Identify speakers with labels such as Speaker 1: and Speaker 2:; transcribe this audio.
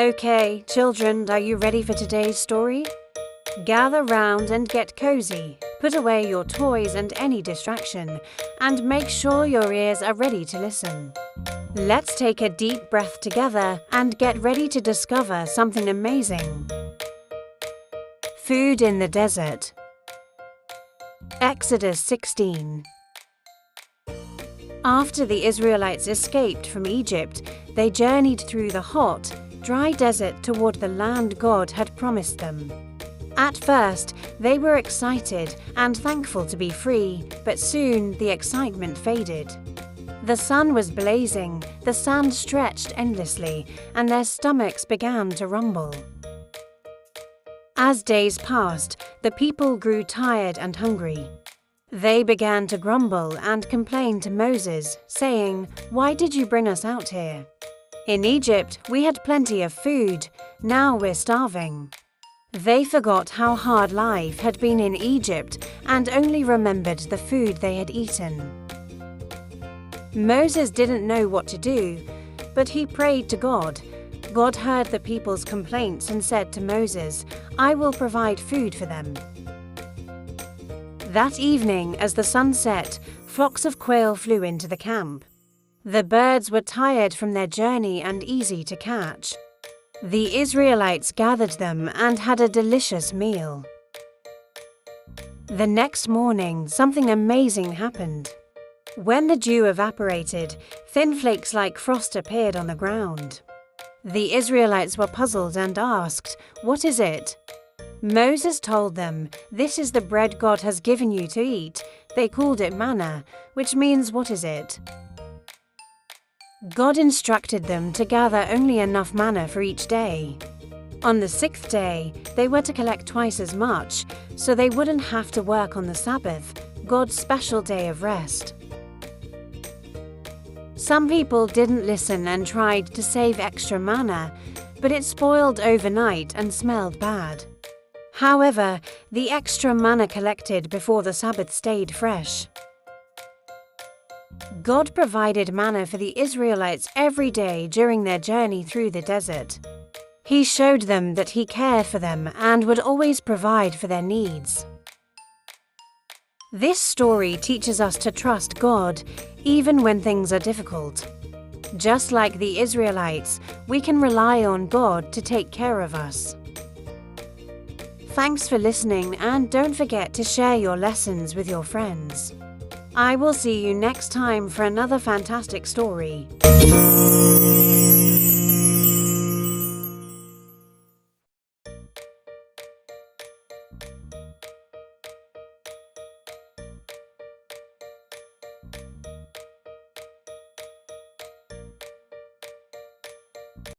Speaker 1: Okay, children, are you ready for today's story? Gather round and get cozy. Put away your toys and any distraction, and make sure your ears are ready to listen. Let's take a deep breath together and get ready to discover something amazing. Food in the desert. Exodus 16. After the Israelites escaped from Egypt, they journeyed through the hot, dry desert toward the land God had promised them. At first, they were excited and thankful to be free, but soon the excitement faded. The sun was blazing, the sand stretched endlessly, and their stomachs began to rumble. As days passed, the people grew tired and hungry. They began to grumble and complain to Moses, saying, "Why did you bring us out here? In Egypt, we had plenty of food. Now we're starving." They forgot how hard life had been in Egypt and only remembered the food they had eaten. Moses didn't know what to do, but he prayed to God. God heard the people's complaints and said to Moses, "I will provide food for them." That evening, as the sun set, flocks of quail flew into the camp. The birds were tired from their journey and easy to catch. The Israelites gathered them and had a delicious meal. The next morning, something amazing happened. When the dew evaporated, thin flakes like frost appeared on the ground. The Israelites were puzzled and asked, "What is it?" Moses told them, "This is the bread God has given you to eat." They called it manna, which means "what is it?" God instructed them to gather only enough manna for each day. On the 6th day, they were to collect twice as much, so they wouldn't have to work on the Sabbath, God's special day of rest. Some people didn't listen and tried to save extra manna, but it spoiled overnight and smelled bad. However, the extra manna collected before the Sabbath stayed fresh. God provided manna for the Israelites every day during their journey through the desert. He showed them that He cared for them and would always provide for their needs. This story teaches us to trust God even when things are difficult. Just like the Israelites, we can rely on God to take care of us. Thanks for listening, and don't forget to share your lessons with your friends. I will see you next time for another fantastic story.